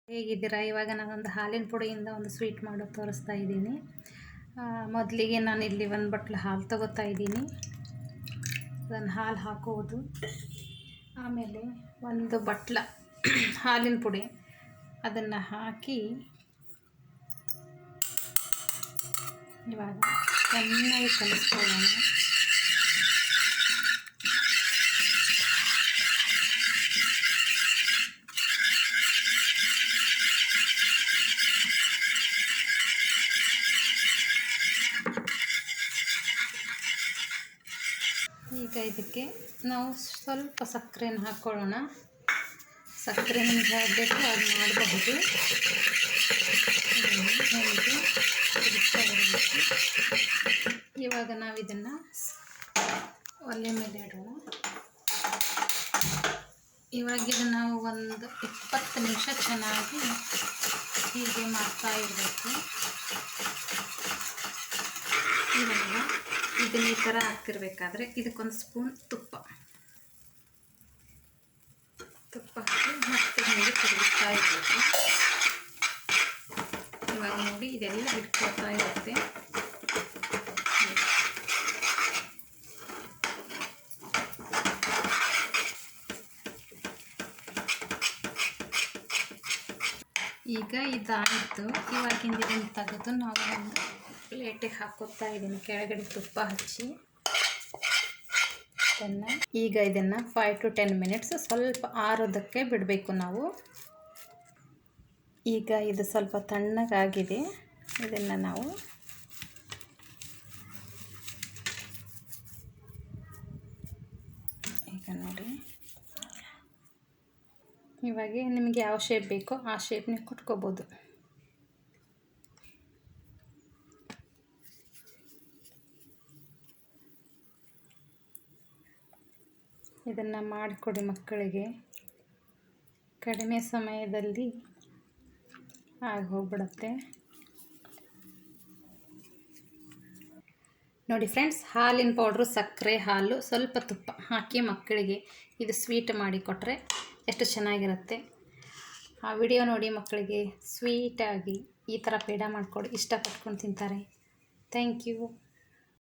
ಹೇಗಿದ್ದೀರಾ? ಇವಾಗ ನಾನೊಂದು ಹಾಲಿನ ಪುಡಿಯಿಂದ ಒಂದು ಸ್ವೀಟ್ ಮಾಡೋದು ತೋರಿಸ್ತಾ ಇದ್ದೀನಿ. ಮೊದಲಿಗೆ ನಾನು ಇಲ್ಲಿ ಒಂದು ಬಟ್ಲು ಹಾಲು ತಗೋತಾ ಇದ್ದೀನಿ. ಅದನ್ನು ಹಾಲು ಹಾಕೋದು, ಆಮೇಲೆ ಒಂದು ಬಟ್ಲ ಹಾಲಿನ ಪುಡಿ ಅದನ್ನು ಹಾಕಿ ಇವಾಗ ಚೆನ್ನಾಗಿ ಕಲಿಸ್ಕೊಳ್ಳೋಣ. ಈಗ ಇದಕ್ಕೆ ನಾವು ಸ್ವಲ್ಪ ಸಕ್ಕರೆನ ಹಾಕ್ಕೊಳ್ಳೋಣ. ಸಕ್ಕರೆ ನಿಮ್ಗೆ ಹೇಗೆ ಬೇಕು ಅದು ಮಾಡಬಹುದು. ಇವಾಗ ನಾವು ಇದನ್ನು ಒಲೆ ಮೇಲೆ ಇಡೋಣ. ಇವಾಗ ಇದನ್ನು ನಾವು ಒಂದು 20 ನಿಮಿಷ ಚೆನ್ನಾಗಿ ಹೀಗೆ ಮಾಡ್ತಾ ಇರಬೇಕು. ಇವಾಗ ಇದನ್ನ ಈ ಥರ ಹಾಕ್ತಿರ್ಬೇಕಾದ್ರೆ ಇದಕ್ಕೊಂದು ಸ್ಪೂನ್ ತುಪ್ಪ ಹಾಕಿ ಮತ್ತೆ ಹೀಗೆ ತಿರುಗಿಸ್ತಾ ಇರಬೇಕು. ಇವಾಗ ನೋಡಿ ಇದೆಲ್ಲ ಬಿಟ್ಕೊಳ್ತಾ ಇರುತ್ತೆ. ಈಗ ಇದಾಯಿತು. ಇವಾಗಿಂದ ಇದನ್ನು ತೆಗೆದು ನಾವು ಒಂದು ಪ್ಲೇಟಿಗೆ ಹಾಕೋತಾ ಇದ್ದೀನಿ, ಕೆಳಗಡೆ ತುಪ್ಪ ಹಚ್ಚಿ. ಈಗ ಇದನ್ನು 5 to 10 ಮಿನಿಟ್ಸ್ ಸ್ವಲ್ಪ ಆರೋದಕ್ಕೆ ಬಿಡಬೇಕು ನಾವು. ಈಗ ಇದು ಸ್ವಲ್ಪ ತಣ್ಣಗಾಗಿದೆ. ಇದನ್ನು ನಾವು ಈಗ ನೋಡಿ, ಇವಾಗ ನಿಮಗೆ ಯಾವ ಶೇಪ್ ಬೇಕೋ ಆ ಶೇಪ್ ನೀವು ಕೊಟ್ಕೋಬೋದು. ಇದನ್ನು ಮಾಡಿಕೊಡಿ ಮಕ್ಕಳಿಗೆ, ಕಡಿಮೆ ಸಮಯದಲ್ಲಿ ಆಗಿ ಹೋಗ್ಬಿಡುತ್ತೆ. ನೋಡಿ ಫ್ರೆಂಡ್ಸ್, ಹಾಲಿನ ಪೌಡ್ರು, ಸಕ್ಕರೆ, ಹಾಲು, ಸ್ವಲ್ಪ ತುಪ್ಪ ಹಾಕಿ ಮಕ್ಕಳಿಗೆ ಇದು ಸ್ವೀಟ್ ಮಾಡಿ ಕೊಟ್ಟರೆ ಎಷ್ಟು ಚೆನ್ನಾಗಿರುತ್ತೆ. ಆ ವಿಡಿಯೋ ನೋಡಿ ಮಕ್ಕಳಿಗೆ ಸ್ವೀಟಾಗಿ ಈ ಥರ ಪೇಡ ಮಾಡಿಕೊಡಿ, ಇಷ್ಟಪಟ್ಕೊಂಡು ತಿಂತಾರೆ. Thank you.